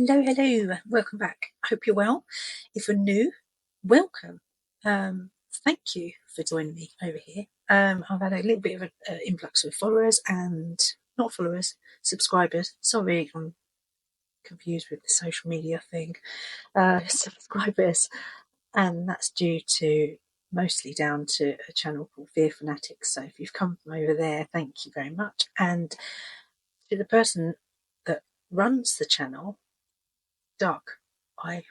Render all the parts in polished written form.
Hello, welcome back. Hope you're well. If you're new, welcome. Thank you for joining me over here. I've had a little bit of an influx of followers and not followers, subscribers. Sorry, I'm confused with the social media thing. Subscribers, and that's mostly down to a channel called Fear Fanatics. So if you've come from over there, thank you very much. And to the person that runs the channel, Doug, I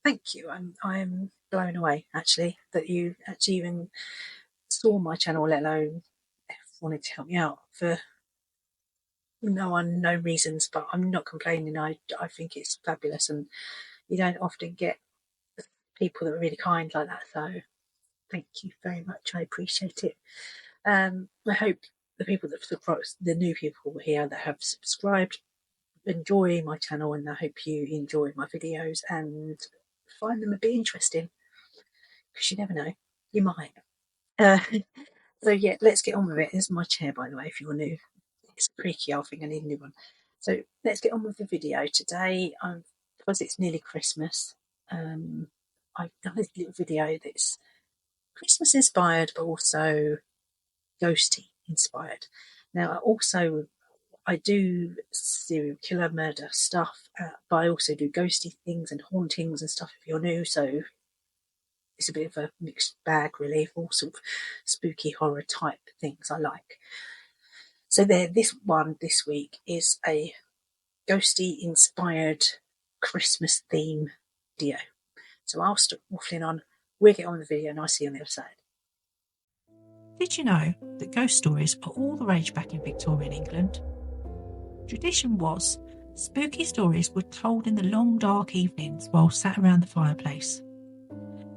thank you. I'm blown away actually that you actually even saw my channel, let alone wanted to help me out for no unknown reasons. But I'm not complaining. I think it's fabulous, and you don't often get people that are really kind like that. So thank you very much. I appreciate it. I hope the people the new people here that have subscribed, enjoy my channel, and I hope you enjoy my videos and find them a bit interesting, because you never know, you might. So yeah, let's get on with it. This is my chair, by the way, if you're new. It's creaky. I think I need a new one. So let's get on with the video today. Because it's nearly Christmas, I've done a little video that's Christmas inspired but also ghosty inspired. Now I do serial killer murder stuff, but I also do ghosty things and hauntings and stuff if you're new, so it's a bit of a mixed bag really, all sort of spooky horror type things I like. So this one this week is a ghosty inspired Christmas theme video. So I'll stop waffling on, we'll get on with the video, and I'll see you on the other side. Did you know that ghost stories are all the rage back in Victorian England? Tradition was spooky stories were told in the long dark evenings while sat around the fireplace.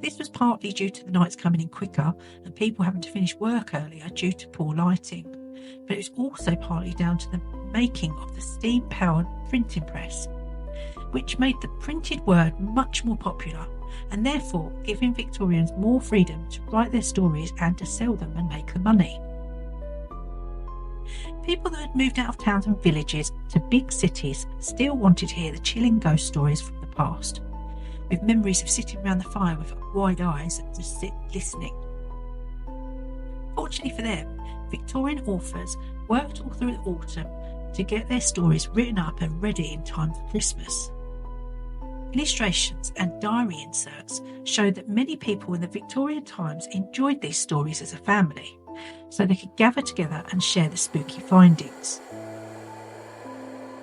This was partly due to the nights coming in quicker and people having to finish work earlier due to poor lighting, but it was also partly down to the making of the steam-powered printing press, which made the printed word much more popular and therefore giving Victorians more freedom to write their stories and to sell them and make the money. People that had moved out of towns and villages to big cities still wanted to hear the chilling ghost stories from the past, with memories of sitting around the fire with wide eyes and just listening. Fortunately for them, Victorian authors worked all through the autumn to get their stories written up and ready in time for Christmas. Illustrations and diary inserts show that many people in the Victorian times enjoyed these stories as a family, so they could gather together and share the spooky findings.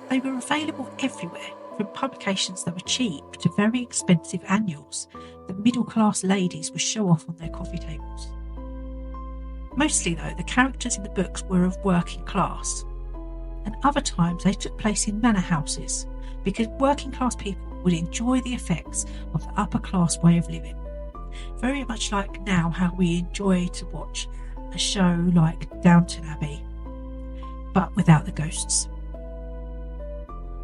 They were available everywhere, from publications that were cheap to very expensive annuals that middle-class ladies would show off on their coffee tables. Mostly, though, the characters in the books were of working class, and other times they took place in manor houses, because working class people would enjoy the effects of the upper class way of living. Very much like now how we enjoy to watch a show like Downton Abbey, but without the ghosts.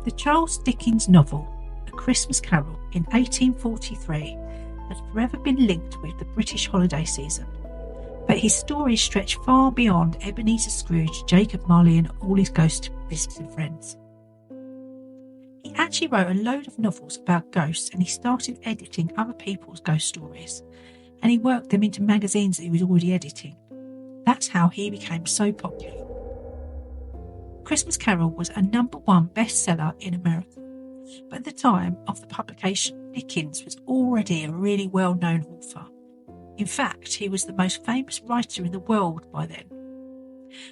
The Charles Dickens novel, A Christmas Carol in 1843, has forever been linked with the British holiday season, but his stories stretch far beyond Ebenezer Scrooge, Jacob Marley and all his ghost visiting friends. He actually wrote a load of novels about ghosts, and he started editing other people's ghost stories, and he worked them into magazines that he was already editing. That's how he became so popular. Christmas Carol was a #1 bestseller in America, but at the time of the publication, Dickens was already a really well-known author. In fact, he was the most famous writer in the world by then.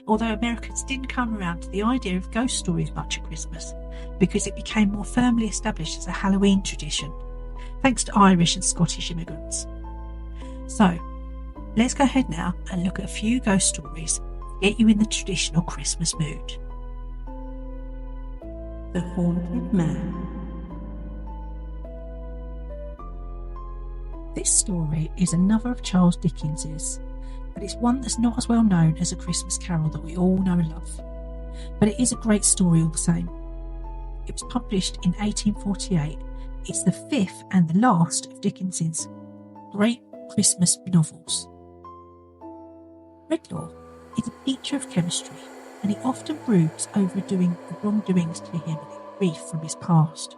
Although Americans didn't come around to the idea of ghost stories much at Christmas, because it became more firmly established as a Halloween tradition, thanks to Irish and Scottish immigrants. So, let's go ahead now and look at a few ghost stories to get you in the traditional Christmas mood. The Haunted Man. This story is another of Charles Dickens's, but it's one that's not as well known as A Christmas Carol that we all know and love. But it is a great story all the same. It was published in 1848. It's the fifth and the last of Dickens's great Christmas novels. Redlaw is a teacher of chemistry, and he often broods over doing the wrongdoings to him and grief from his past.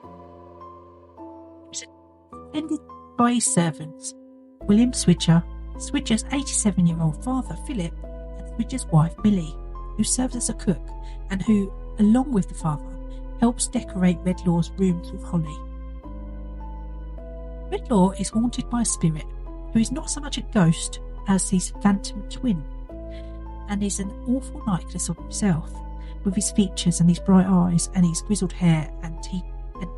attended by his servants, William Swidger, Swidger's 87-year-old father Philip, and Swidger's wife Millie, who serves as a cook and who, along with the father, helps decorate Redlaw's rooms with holly. Redlaw is haunted by a spirit who is not so much a ghost as his phantom twin, and is an awful likeness of himself, with his features and his bright eyes and his grizzled hair, and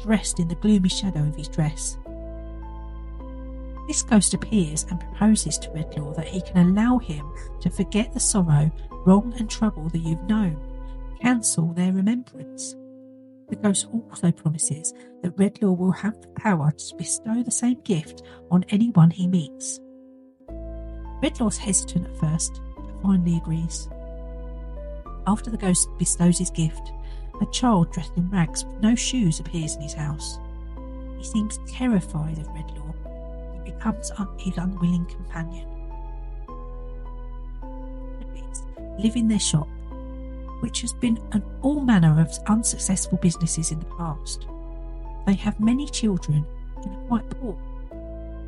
dressed in the gloomy shadow of his dress. This ghost appears and proposes to Redlaw that he can allow him to forget the sorrow, wrong and trouble that you've known, cancel their remembrance. The ghost also promises that Redlaw will have the power to bestow the same gift on anyone he meets. Redlaw's hesitant at first, but finally agrees. After the ghost bestows his gift, a child dressed in rags with no shoes appears in his house. He seems terrified of Redlaw and becomes his unwilling companion. The Bits live in their shop, which has been all manner of unsuccessful businesses in the past. They have many children and are quite poor.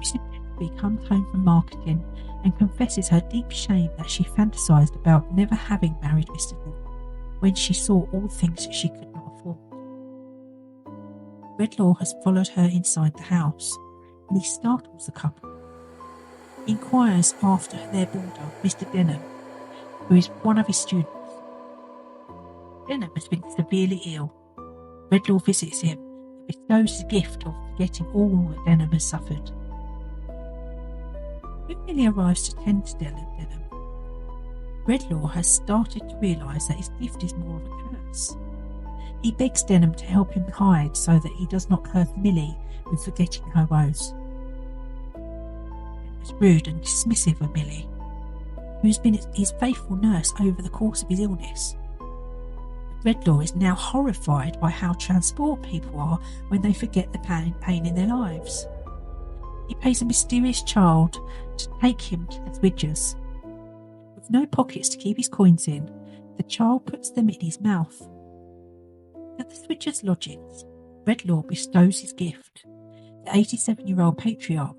Mrs. Pettigrew comes home from marketing and confesses her deep shame that she fantasised about never having married Mr. Wood when she saw all the things that she could not afford. Redlaw has followed her inside the house, and he startles the couple. He inquires after their boarder, Mr. Denham, who is one of his students. Denham has been severely ill. Redlaw visits him and bestows his gift of forgetting all that Denham has suffered. When Millie arrives to tend to Denham, Redlaw has started to realise that his gift is more of a curse. He begs Denham to help him hide so that he does not curse Millie with forgetting her woes. Denham is rude and dismissive of Millie, who has been his faithful nurse over the course of his illness. Redlaw is now horrified by how transport people are when they forget the pain in their lives. He pays a mysterious child to take him to the Swidgers. With no pockets to keep his coins in, the child puts them in his mouth. At the Swidgers' lodgings, Redlaw bestows his gift. The 87-year-old patriarch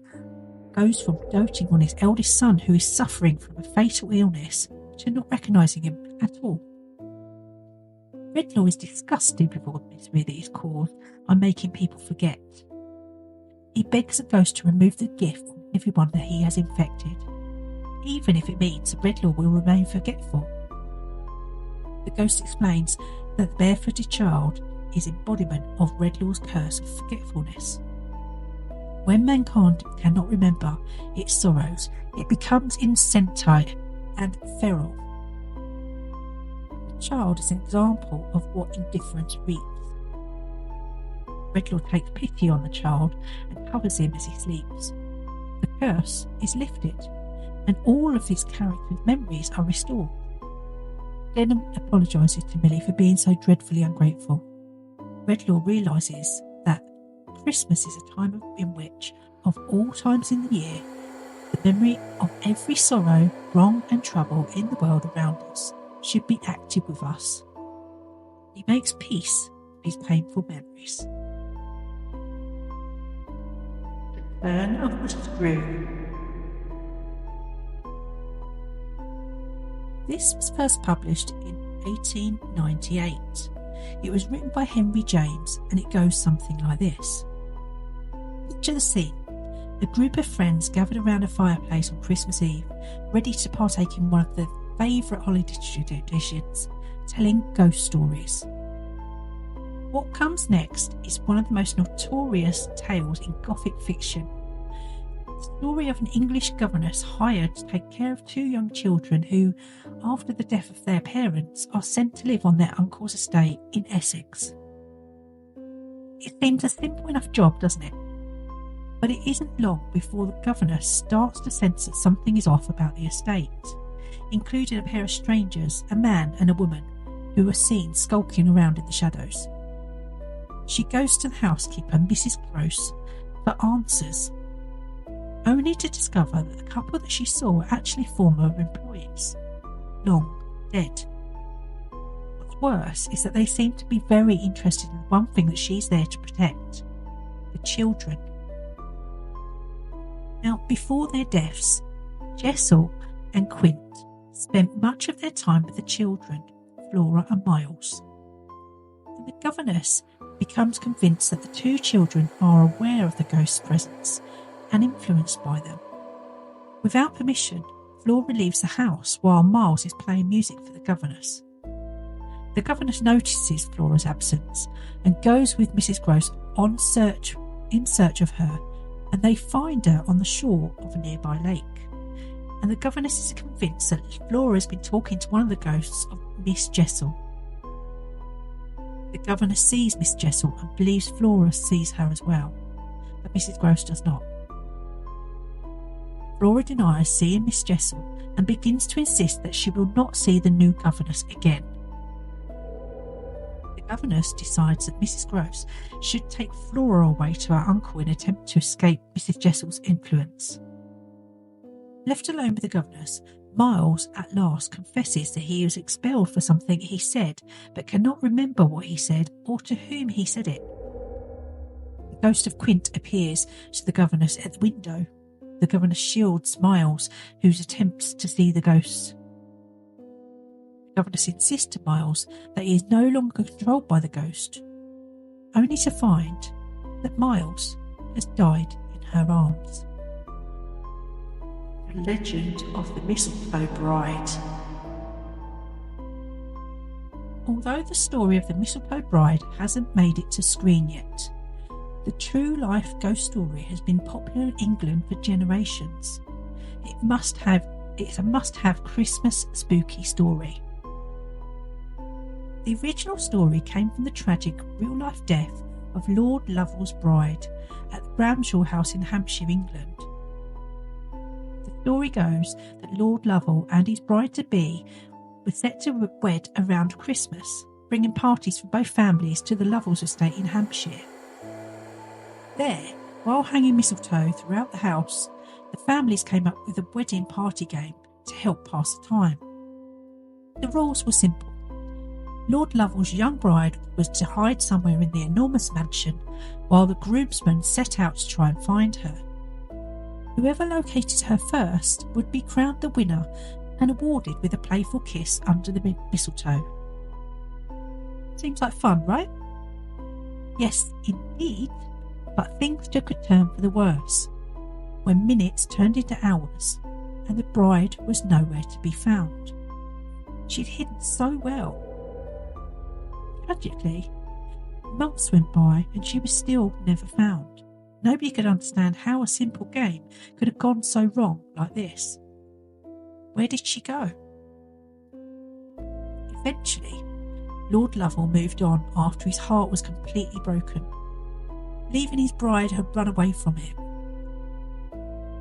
goes from doting on his eldest son, who is suffering from a fatal illness, to not recognising him at all. Redlaw is disgusted with all the misery that is caused by making people forget. He begs the ghost to remove the gift from everyone that he has infected, even if it means that Redlaw will remain forgetful. The ghost explains that the barefooted child is embodiment of Redlaw's curse of forgetfulness. When mankind cannot remember its sorrows, it becomes insensate and feral. The child is an example of what indifference reaps. Redlaw takes pity on the child and covers him as he sleeps. The curse is lifted, and all of his character's memories are restored. Denham apologises to Millie for being so dreadfully ungrateful. Redlaw realises that Christmas is a time in which, of all times in the year, the memory of every sorrow, wrong and trouble in the world around us should be active with us. He makes peace with his painful memories. The Turn of the Screw. This was first published in 1898. It was written by Henry James, and it goes something like this. Picture the scene. A group of friends gathered around a fireplace on Christmas Eve, ready to partake in one of their favourite holiday traditions, telling ghost stories. What comes next is one of the most notorious tales in Gothic fiction. The story of an English governess hired to take care of two young children who, after the death of their parents, are sent to live on their uncle's estate in Essex. It seems a simple enough job, doesn't it? But it isn't long before the governess starts to sense that something is off about the estate, including a pair of strangers, a man and a woman, who are seen skulking around in the shadows. She goes to the housekeeper, Mrs. Gross, for answers, only to discover that the couple that she saw were actually former employees, long dead. What's worse is that they seem to be very interested in the one thing that she's there to protect, the children. Now, before their deaths, Jessel and Quint spent much of their time with the children, Flora and Miles. And the governess becomes convinced that the two children are aware of the ghost's presence and influenced by them. Without permission, Flora leaves the house while Miles is playing music for the governess. The governess notices Flora's absence and goes with Mrs. Gross in search of her, and they find her on the shore of a nearby lake. And the governess is convinced that Flora has been talking to one of the ghosts of Miss Jessel. The governess sees Miss Jessel and believes Flora sees her as well, but Mrs. Gross does not. Flora denies seeing Miss Jessel and begins to insist that she will not see the new governess again. The governess decides that Mrs. Gross should take Flora away to her uncle in an attempt to escape Mrs. Jessel's influence. Left alone with the governess, Miles at last confesses that he was expelled for something he said, but cannot remember what he said or to whom he said it. The ghost of Quint appears to the governess at the window. The governess shields Miles, whose attempts to see the ghosts. The governess insists to Miles that he is no longer controlled by the ghost, only to find that Miles has died in her arms. The Legend of the Mistletoe Bride. Although the story of the Mistletoe Bride hasn't made it to screen yet, the true-life ghost story has been popular in England for generations. It's a must-have Christmas spooky story. The original story came from the tragic real-life death of Lord Lovell's bride at the Bramshaw House in Hampshire, England. The story goes that Lord Lovell and his bride-to-be were set to wed around Christmas, bringing parties from both families to the Lovells' estate in Hampshire. There, while hanging mistletoe throughout the house, the families came up with a wedding party game to help pass the time. The rules were simple. Lord Lovell's young bride was to hide somewhere in the enormous mansion, while the groomsmen set out to try and find her. Whoever located her first would be crowned the winner and awarded with a playful kiss under the mistletoe. Seems like fun, right? Yes, indeed. But things took a turn for the worse, when minutes turned into hours, and the bride was nowhere to be found. She'd hidden so well. Tragically, months went by and she was still never found. Nobody could understand how a simple game could have gone so wrong like this. Where did she go? Eventually, Lord Lovell moved on after his heart was completely broken, leaving his bride had run away from him.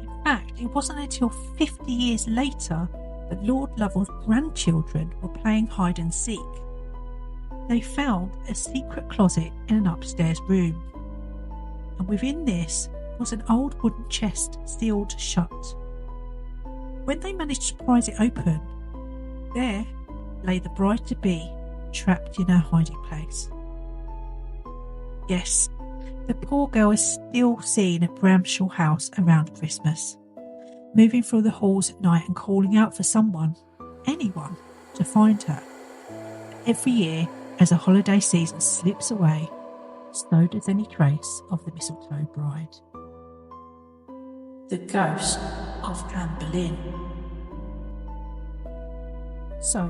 In fact, it wasn't until 50 years later that Lord Lovell's grandchildren were playing hide and seek. They found a secret closet in an upstairs room, and within this was an old wooden chest sealed shut. When they managed to prise it open, there lay the bride-to-be trapped in her hiding place. Yes, the poor girl is still seen at Bramshaw House around Christmas, moving through the halls at night and calling out for someone, anyone, to find her. Every year, as the holiday season slips away, so does any trace of the Mistletoe Bride. The Ghost of Anne Boleyn. So,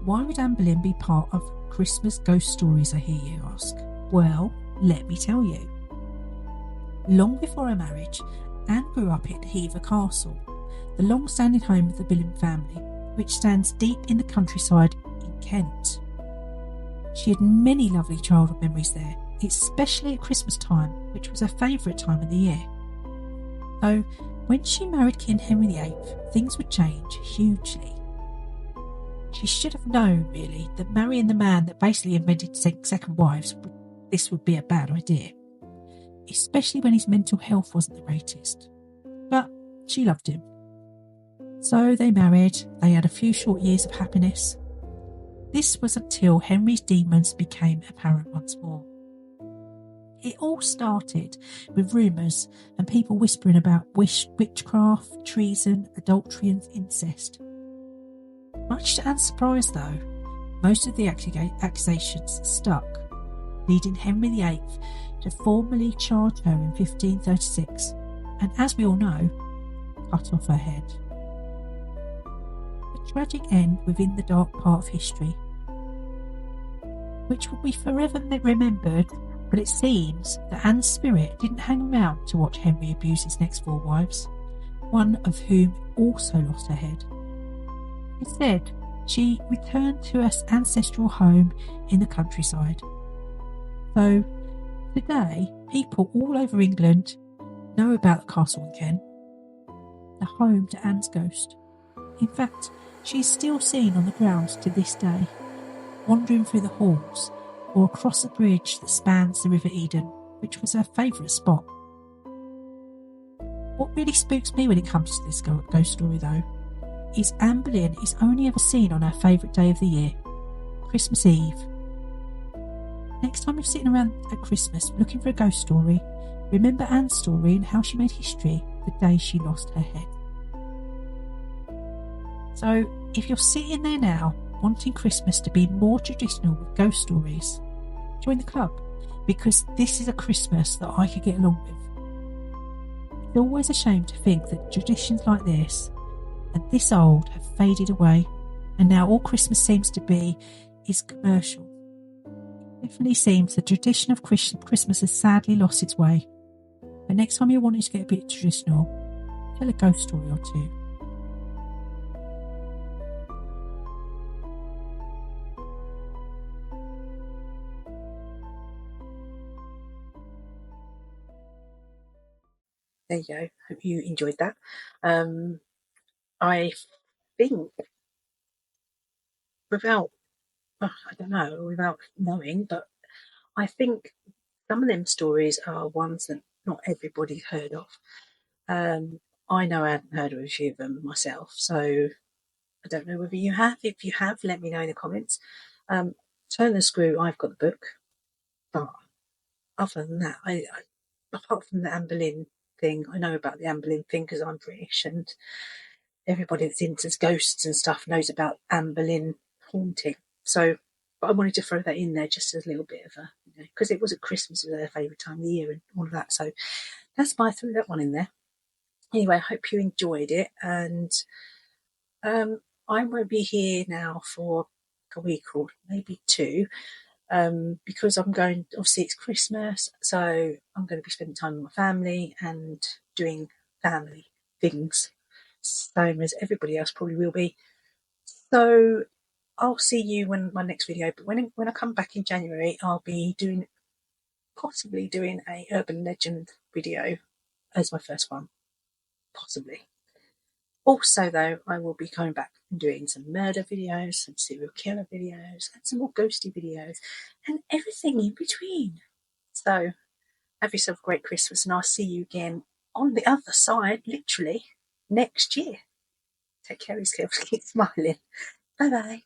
why would Anne Boleyn be part of Christmas ghost stories, I hear you ask? Well, let me tell you. Long before her marriage, Anne grew up at Hever Castle, the long-standing home of the Boleyn family, which stands deep in the countryside in Kent. She had many lovely childhood memories there, especially at Christmas time, which was her favourite time of the year. Though, when she married King Henry VIII, things would change hugely. She should have known, really, that marrying the man that basically invented second wives, this would be a bad idea, especially when his mental health wasn't the greatest. But she loved him. So they married, they had a few short years of happiness. This was until Henry's demons became apparent once more. It all started with rumours and people whispering about witchcraft, treason, adultery, and incest. Much to Anne's surprise, though, most of the accusations stuck, leading Henry VIII to formally charge her in 1536, and as we all know, cut off her head. A tragic end within the dark part of history, which will be forever remembered, but it seems that Anne's spirit didn't hang around to watch Henry abuse his next 4 wives, one of whom also lost her head. Instead, she returned to her ancestral home in the countryside. So, today, people all over England know about the castle in Kent, the home to Anne's ghost. In fact, she is still seen on the grounds to this day, wandering through the halls or across a bridge that spans the River Eden, which was her favourite spot. What really spooks me when it comes to this ghost story, though, is Anne Boleyn is only ever seen on her favourite day of the year, Christmas Eve. Next time you're sitting around at Christmas looking for a ghost story, remember Anne's story and how she made history the day she lost her head. So, if you're sitting there now wanting Christmas to be more traditional with ghost stories, join the club, because this is a Christmas that I could get along with. It's always a shame to think that traditions like this and this old have faded away, and now all Christmas seems to be is commercial. It definitely seems the tradition of Christmas has sadly lost its way. But next time you're wanting to get a bit traditional, tell a ghost story or two. There you go. Hope you enjoyed that. I think, without knowing, but I think some of them stories are ones that not everybody's heard of. I know I hadn't heard of a few of them myself, so I don't know whether you have. If you have, let me know in the comments. Turn the Screw, I've got the book, but other than that, apart from the Anne Boleyn thing, I know about the Anne Boleyn thing because I'm British, and everybody that's into ghosts and stuff knows about Anne Boleyn haunting. So, but I wanted to throw that in there just as a little bit of a, because it was at Christmas, it was their favourite time of the year and all of that. So that's why I threw that one in there. Anyway, I hope you enjoyed it, and I won't be here now for a week or maybe 2, because I'm going, obviously it's Christmas, so I'm going to be spending time with my family and doing family things, same as everybody else probably will be. So I'll see you when my next video, but when I come back in January, I'll be possibly doing a urban legend video as my first one, possibly. Also, though, I will be coming back and doing some murder videos, some serial killer videos, and some more ghosty videos, and everything in between. So, have yourself a great Christmas, and I'll see you again on the other side, literally, next year. Take care of yourself, keep smiling. Bye-bye.